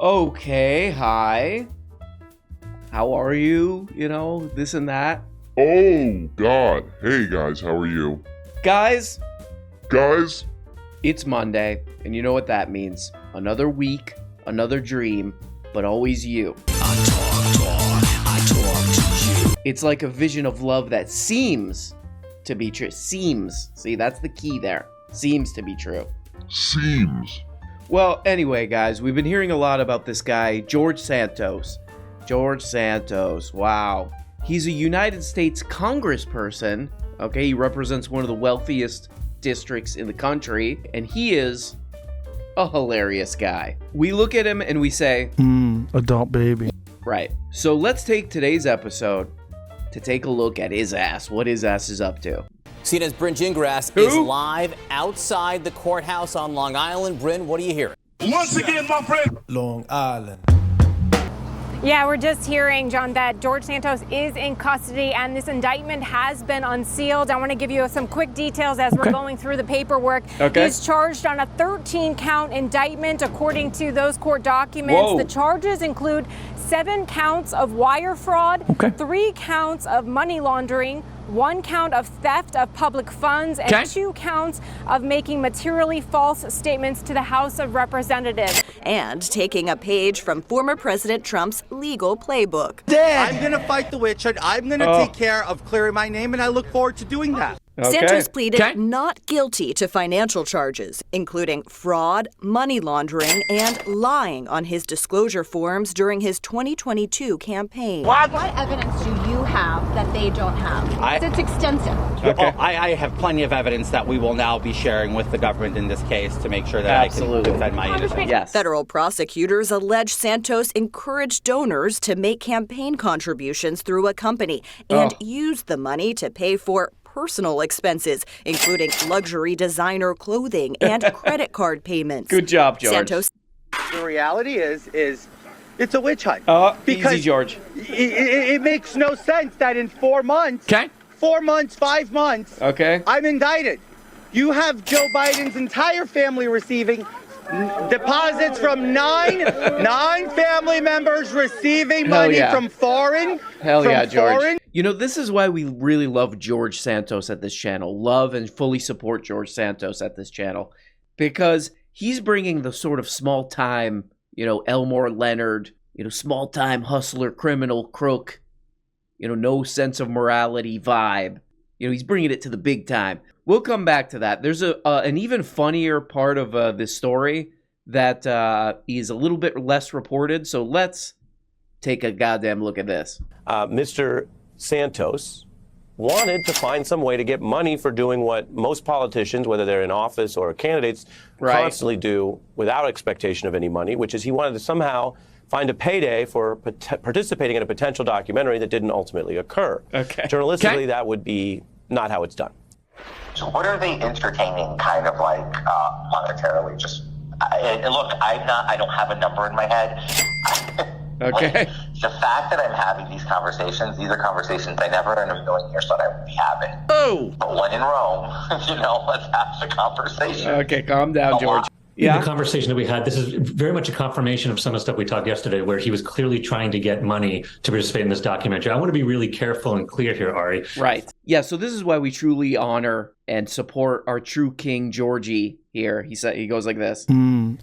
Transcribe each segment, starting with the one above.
Okay, hi. How are you? You know, this and that. Oh, God. Hey, guys, how are you? Guys, Guys? it's Monday, and you know what that means. Another week, another dream, but always you. I talk to you. It's like a vision of love that seems to be true. Seems. See, that's the key there. Seems to be true. Seems. Well, anyway, guys, we've been hearing a lot about this guy, George Santos. George Santos, wow. He's a United States congressperson, okay? He represents one of the wealthiest districts in the country, and he is a hilarious guy. We look at him and we say, adult baby. Right. So let's take today's episode to take a look at his ass, what his ass is up to. CNN's Bryn Gingras is live outside the courthouse on Long Island. Bryn, what are you hearing? Once again, my friend. Long Island. Yeah, we're just hearing, John, that George Santos is in custody and this indictment has been unsealed. I want to give you some quick details as we're going through the paperwork. Okay. He's charged on a 13-count indictment, according to those court documents. Whoa. The charges include 7 counts of wire fraud, 3 counts of money laundering, 1 count of theft of public funds, and 2 counts of making materially false statements to the House of Representatives. And taking a page from former President Trump's legal playbook. I'm going to fight the witch hunt. I'm going to take care of clearing my name, and I look forward to doing that. Santos pleaded not guilty to financial charges, including fraud, money laundering, and lying on his disclosure forms during his 2022 campaign. What evidence do you have that they don't have? It's extensive. I have plenty of evidence that we will now be sharing with the government in this case to make sure that I can defend my innocence. Yes. Federal prosecutors allege Santos encouraged donors to make campaign contributions through a company and used the money to pay for personal expenses, including luxury designer clothing and credit card payments. Good job, George. Santos. The reality is it's a witch hunt. Easy, George. It makes no sense that in 4 months, 4 months, 5 months, I'm indicted. You have Joe Biden's entire family receiving deposits from nine family members receiving money from foreign. Hell yeah, George. You know, this is why we really love George Santos at this channel. Love and fully support George Santos at this channel. Because he's bringing the sort of small-time, Elmore Leonard, small-time hustler, criminal, crook, no sense of morality vibe. He's bringing it to the big time. We'll come back to that. There's an even funnier part of this story that is a little bit less reported. So let's take a goddamn look at this. Mr. Santos wanted to find some way to get money for doing what most politicians, whether they're in office or candidates, constantly do without expectation of any money, which is he wanted to somehow find a payday for participating in a potential documentary that didn't ultimately occur. Journalistically, that would be not how it's done. So what are they entertaining kind of like monetarily? Just look, I don't have a number in my head. The fact that I'm having these conversations, these are conversations I never in a million years thought I would be having. But when in Rome, let's have the conversation. Okay, calm down, George. Yeah. In the conversation that we had, this is very much a confirmation of some of the stuff we talked yesterday, where he was clearly trying to get money to participate in this documentary. I want to be really careful and clear here, Ari. Right. Yeah, so this is why we truly honor and support our true king, Georgie, here. He goes like this.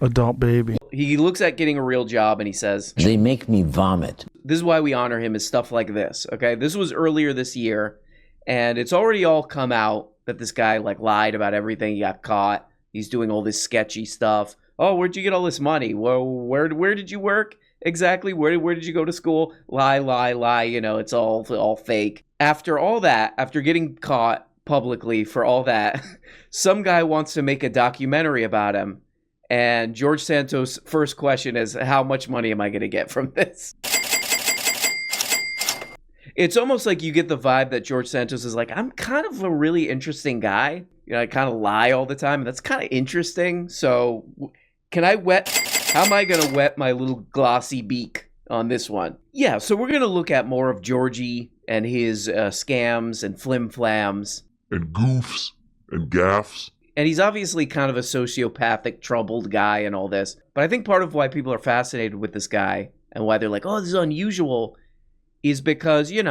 Adult baby. He looks at getting a real job and he says, they make me vomit. This is why we honor him, is stuff like this, okay? This was earlier this year, and it's already all come out that this guy, lied about everything. He got caught. He's doing all this sketchy stuff. Oh, where'd you get all this money? Well, where did you work exactly? Where did you go to school? Lie. It's all fake. After all that, after getting caught publicly for all that, some guy wants to make a documentary about him. And George Santos' first question is, how much money am I going to get from this? It's almost like you get the vibe that George Santos is like, I'm kind of a really interesting guy. I kind of lie all the time. And that's kind of interesting. So how am I going to wet my little glossy beak on this one? Yeah, so we're going to look at more of Georgie and his scams and flim-flams. And goofs and gaffes. And he's obviously kind of a sociopathic, troubled guy and all this. But I think part of why people are fascinated with this guy and why they're like, oh, this is unusual, is because, you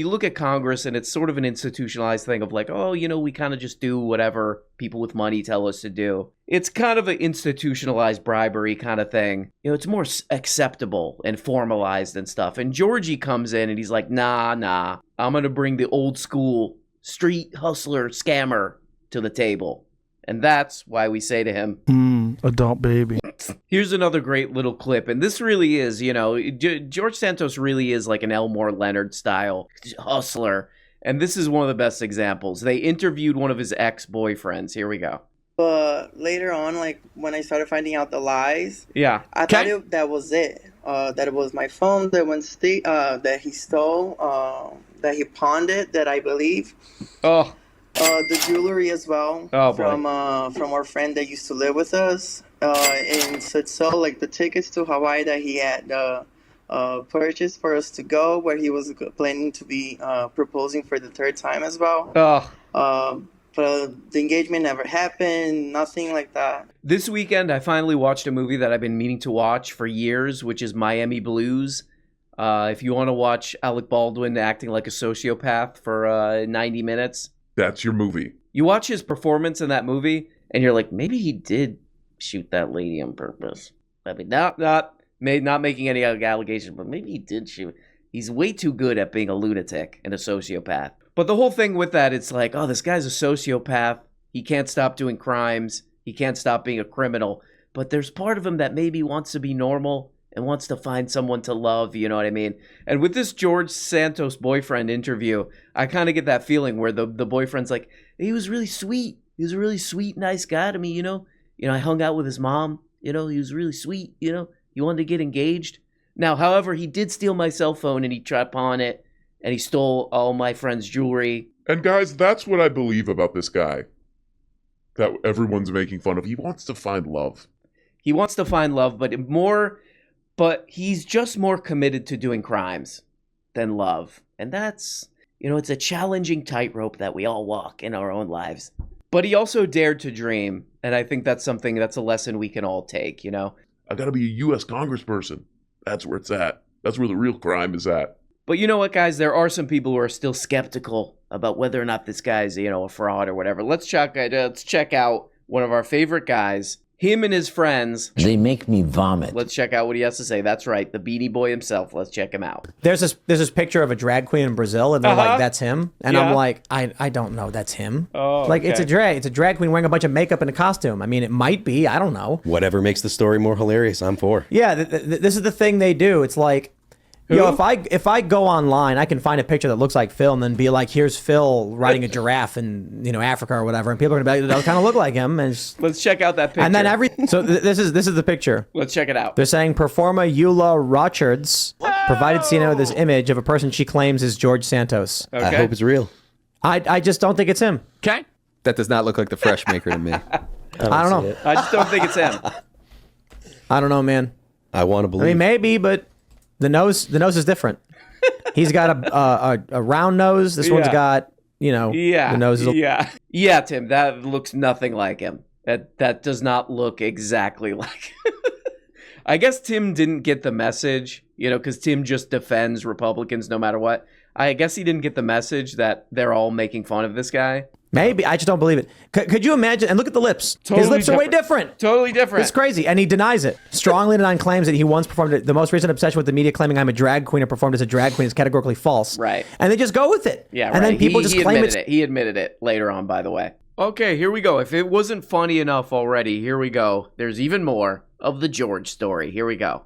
look at Congress and it's sort of an institutionalized thing of like, oh, we kind of just do whatever people with money tell us to do. It's kind of an institutionalized bribery kind of thing. It's more acceptable and formalized and stuff. And Georgie comes in and he's like, nah, I'm going to bring the old school street hustler scammer to the table. And that's why we say to him, adult baby. Here's another great little clip. And this really is, George Santos really is like an Elmore Leonard style hustler. And this is one of the best examples. They interviewed one of his ex-boyfriends. Here we go. But later on, like when I started finding out the lies, I thought that was it. That it was my phone that that he stole, that he pawned it, that I believe. Oh. The jewelry as well from our friend that used to live with us, and so like the tickets to Hawaii that he had purchased for us to go, where he was planning to be proposing for the third time as well. But the engagement never happened, nothing like that. This weekend, I finally watched a movie that I've been meaning to watch for years, which is Miami Blues. If you want to watch Alec Baldwin acting like a sociopath for 90 minutes. That's your movie. You watch his performance in that movie, and you're like, maybe he did shoot that lady on purpose. I mean, not making any allegations, but maybe he did shoot. He's way too good at being a lunatic and a sociopath. But the whole thing with that, it's like, oh, this guy's a sociopath. He can't stop doing crimes. He can't stop being a criminal. But there's part of him that maybe wants to be normal and wants to find someone to love, you know what I mean? And with this George Santos boyfriend interview, I kind of get that feeling where the boyfriend's like, he was really sweet. He was a really sweet, nice guy to me, you know? I hung out with his mom, he was really sweet, he wanted to get engaged. Now, however, he did steal my cell phone and he tried to pawn it, and he stole all my friend's jewelry. And guys, that's what I believe about this guy that everyone's making fun of. He wants to find love. He wants to find love, but he's just more committed to doing crimes than love. And that's, it's a challenging tightrope that we all walk in our own lives. But he also dared to dream. And I think that's a lesson we can all take, I got to be a U.S. congressperson. That's where it's at. That's where the real crime is at. But you know what, guys? There are some people who are still skeptical about whether or not this guy's, a fraud or whatever. Let's check out one of our favorite guys. Him and his friends. They make me vomit. Let's check out what he has to say. That's right, the Beanie Boy himself. Let's check him out. There's this picture of a drag queen in Brazil, and they're like, "That's him," and I'm like, "I don't know, that's him." Oh, like it's a drag queen wearing a bunch of makeup and a costume. I mean, it might be. I don't know. Whatever makes the story more hilarious, I'm for. Yeah, this is the thing they do. It's like, if I go online, I can find a picture that looks like Phil and then be like, here's Phil riding a giraffe in Africa or whatever, and people are gonna be like, they'll kind of look like him. And let's check out that picture. And then so this is the picture. Let's check it out. They're saying performer Eula Rochards provided CNN with this image of a person she claims is George Santos. Okay. I hope it's real. I just don't think it's him. Okay. That does not look like the Fresh Maker to me. I don't know. I just don't think it's him. I don't know, man. I want to believe. I mean, maybe, but the nose is different. He's got a round nose. This one's got, the nose is yeah, Tim, that looks nothing like him. That does not look exactly like him. I guess Tim didn't get the message, because Tim just defends Republicans no matter what. I guess he didn't get the message that they're all making fun of this guy. Maybe. I just don't believe it. Could you imagine? And look at the lips. His lips are way different. Totally different. It's crazy. And he denies it. Strongly denying claims that he once performed it. The most recent obsession with the media claiming I'm a drag queen or performed as a drag queen is categorically false. Right. And they just go with it. Yeah, and then people just claim it. He admitted it later on, by the way. Okay, here we go. If it wasn't funny enough already, here we go. There's even more of the George story. Here we go.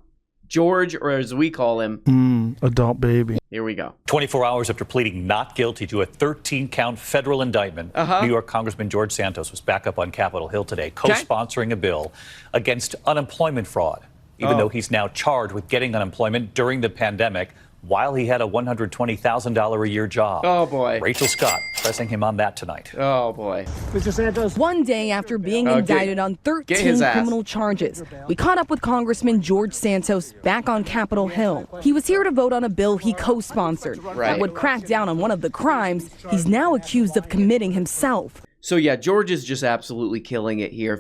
George, or as we call him, adult baby. Here we go. 24 hours after pleading not guilty to a 13-count federal indictment, New York Congressman George Santos was back up on Capitol Hill today, co-sponsoring a bill against unemployment fraud, even though he's now charged with getting unemployment during the pandemic while he had a $120,000 a year job. Oh, boy. Rachel Scott pressing him on that tonight. Oh, boy. Mr. Santos. One day after being indicted on 13 criminal charges, we caught up with Congressman George Santos back on Capitol Hill. He was here to vote on a bill he co-sponsored that would crack down on one of the crimes he's now accused of committing himself. So yeah, George is just absolutely killing it here.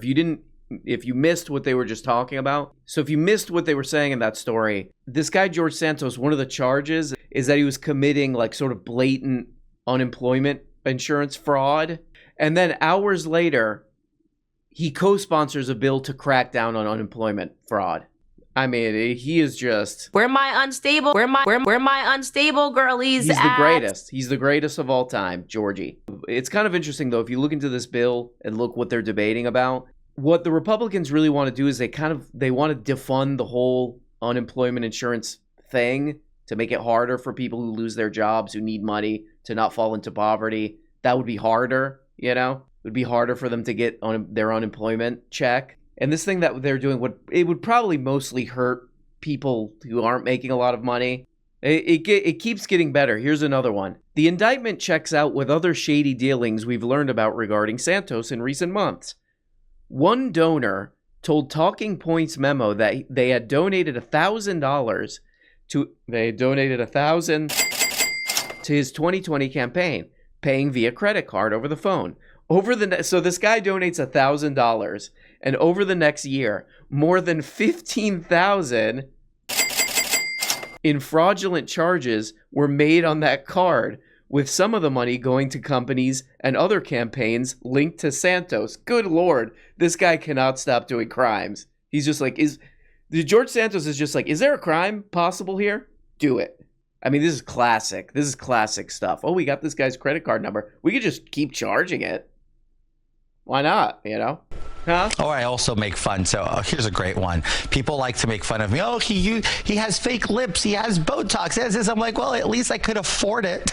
If you missed what they were just talking about, so if you missed what they were saying in that story, this guy George Santos, one of the charges is that he was committing like sort of blatant unemployment insurance fraud. And then hours later, he co-sponsors a bill to crack down on unemployment fraud. I mean, he is just... Where my unstable girlies He's the greatest. He's the greatest of all time, Georgie. It's kind of interesting, though, if you look into this bill and look what they're debating about, what the Republicans really want to do is they want to defund the whole unemployment insurance thing to make it harder for people who lose their jobs, who need money, to not fall into poverty. That would be harder, you know? It would be harder for them to get on their unemployment check. And this thing that they're doing, would probably mostly hurt people who aren't making a lot of money. It keeps getting better. Here's another one. The indictment checks out with other shady dealings we've learned about regarding Santos in recent months. One donor told Talking Points Memo that they had donated $1,000 to his 2020 campaign, paying via credit card over the phone. So this guy donates $1,000, and over the next year, more than $15,000 in fraudulent charges were made on that card, with some of the money going to companies and other campaigns linked to Santos. Good Lord, this guy cannot stop doing crimes. He's just like, George Santos is just like, is there a crime possible here? Do it. I mean, this is classic. This is classic stuff. Oh, we got this guy's credit card number. We could just keep charging it. Why not, you know? Huh? Oh, I also make fun. So here's a great one. People like to make fun of me. Oh, he has fake lips. He has Botox. He has this. I'm like, well, at least I could afford it.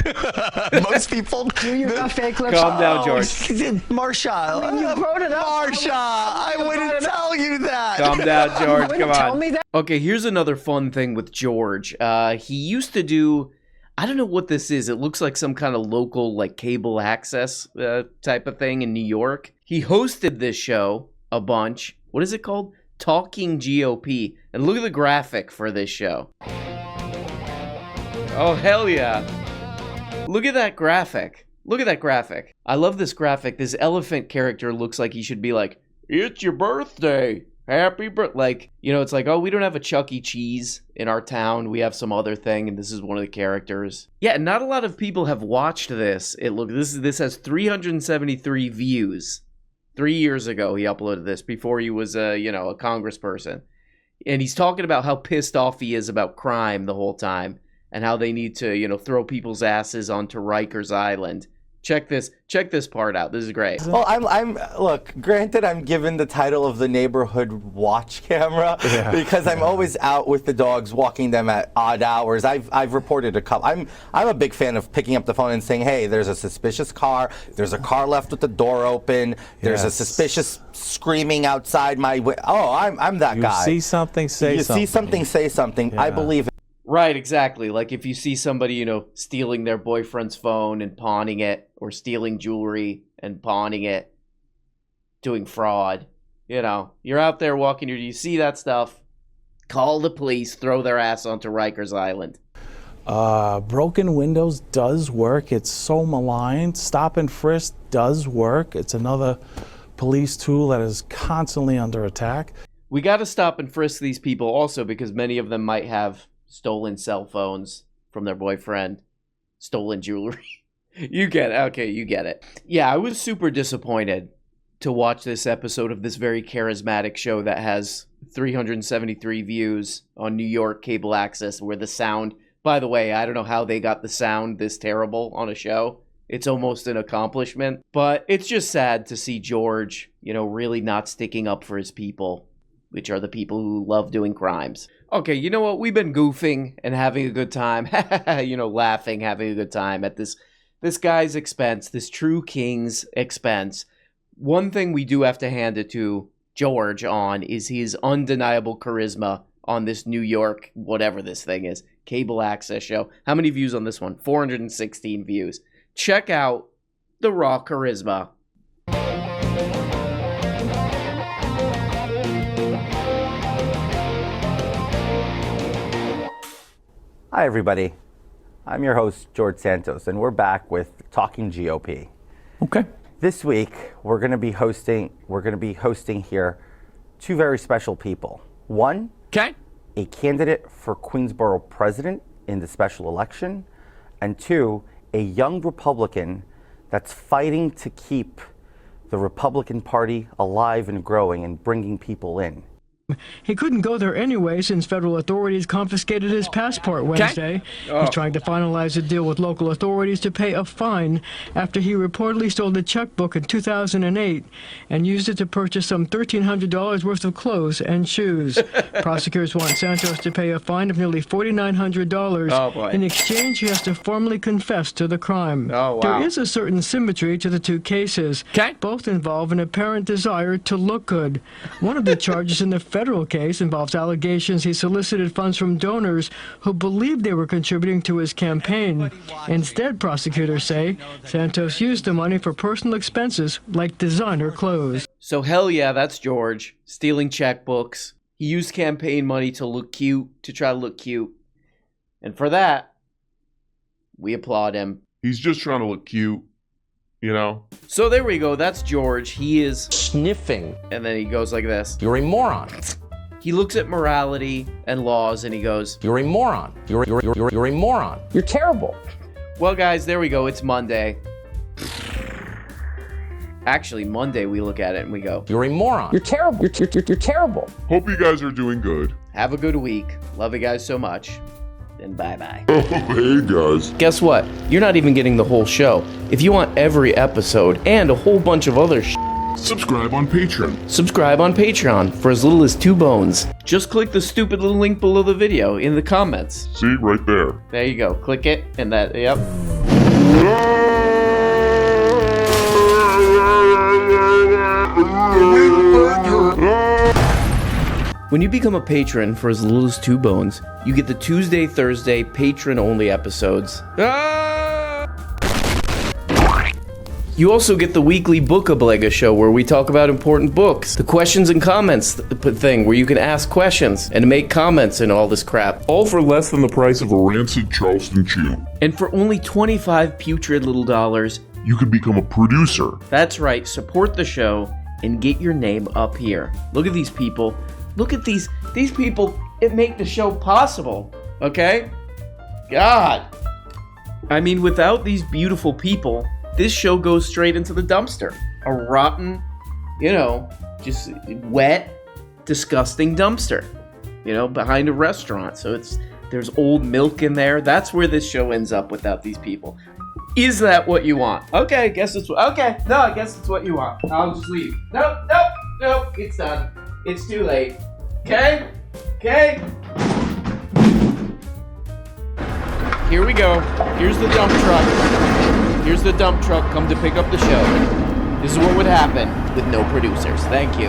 Most people. You got fake lips. Calm down, George. Marsha. I mean, you wrote it up. Marsha, I wouldn't tell you that. Calm down, George. You Come on. tell me that. Okay, here's another fun thing with George. He used to do, I don't know what this is. It looks like some kind of local, like, cable access type of thing in New York. He hosted this show a bunch. What is it called? Talking GOP. And look at the graphic for this show. Oh, hell yeah. Look at that graphic. Look at that graphic. I love this graphic. This elephant character looks like he should be like, it's your birthday. Happy birthday. Like, you know, it's like, oh, we don't have a Chuck E. Cheese in our town. We have some other thing, and this is one of the characters. Yeah, not a lot of people have watched this. This has 373 views. 3 years ago, he uploaded this before he was a congressperson. And he's talking about how pissed off he is about crime the whole time and how they need to, throw people's asses onto Rikers Island. Check this part out. This is great. Well, look, granted, I'm given the title of the neighborhood watch camera because I'm always out with the dogs, walking them at odd hours. I've reported a couple. I'm a big fan of picking up the phone and saying, hey, there's a suspicious car. There's a car left with the door open. There's a suspicious screaming outside my window. Oh, I'm that guy. You see something, say something. You see something, say something. Yeah. I believe it. Right, exactly. Like if you see somebody, stealing their boyfriend's phone and pawning it, or stealing jewelry and pawning it, doing fraud, you're out there walking, you see that stuff, call the police, throw their ass onto Rikers Island. Broken windows does work. It's so maligned. Stop and frisk does work. It's another police tool that is constantly under attack. We got to stop and frisk these people also because many of them might have stolen cell phones from their boyfriend, stolen jewelry. You get it. Okay, you get it. Yeah, I was super disappointed to watch this episode of this very charismatic show that has 373 views on New York cable access, where the sound, by the way, I don't know how they got the sound this terrible on a show. It's almost an accomplishment, but it's just sad to see George, really not sticking up for his people, which are the people who love doing crimes. Okay, you know what? We've been goofing and having a good time, laughing, having a good time at this guy's expense, this true king's expense. One thing we do have to hand it to George on is his undeniable charisma on this New York, whatever this thing is, cable access show. How many views on this one? 416 views. Check out the raw charisma. Hi, everybody. I'm your host, George Santos, and we're back with Talking GOP. Okay. This week we're going to be hosting here two very special people. One, a candidate for Queensborough president in the special election, and two, a young Republican that's fighting to keep the Republican Party alive and growing and bringing people in. He couldn't go there anyway since federal authorities confiscated his passport Wednesday. He's trying to finalize a deal with local authorities to pay a fine after he reportedly stole a checkbook in 2008 and used it to purchase some $1,300 worth of clothes and shoes. Prosecutors want Santos to pay a fine of nearly $4,900. In exchange, he has to formally confess to the crime. There is a certain symmetry to the two cases. Both involve an apparent desire to look good. One of the charges in the federal case involves allegations he solicited funds from donors who believed they were contributing to his campaign. Instead, prosecutors say, Santos used the money for personal expenses like designer clothes. So hell yeah, that's George, stealing checkbooks. He used campaign money to look cute, to try to look cute. And for that, we applaud him. He's just trying to look cute, you know? So there we go, that's George. He is sniffing. And then he goes like this. You're a moron. He looks at morality and laws and he goes, you're a moron. You're a moron. You're terrible. Well, guys, there we go. It's Monday. Actually, Monday we look at it and we go, you're a moron. You're terrible. You're terrible. Hope you guys are doing good. Have a good week. Love you guys so much. And bye-bye. Hey, guys. Guess what? You're not even getting the whole show. If you want every episode and a whole bunch of other subscribe on Patreon. Subscribe on Patreon for as little as 2 bones. Just click the stupid little link below the video in the comments. See, right there. There you go. Click it and that, yep. When you become a patron for as little as 2 bones, you get the Tuesday, Thursday, patron-only episodes. You also get the weekly Book Oblega show where we talk about important books. The questions and comments thing where you can ask questions and make comments and all this crap. All for less than the price of a rancid Charleston chew. And for only 25 putrid little dollars, you can become a producer. That's right, support the show and get your name up here. Look at these people. Look at these people. It make the show possible, okay? God. I mean, without these beautiful people, this show goes straight into the dumpster. A rotten, just wet, disgusting dumpster, behind a restaurant. So there's old milk in there. That's where this show ends up without these people. Is that what you want? Okay, I guess it's what you want. I'll just leave. Nope, it's done. It's too late. Okay? Here we go. Here's the dump truck. Here's the dump truck come to pick up the show. This is what would happen with no producers. Thank you.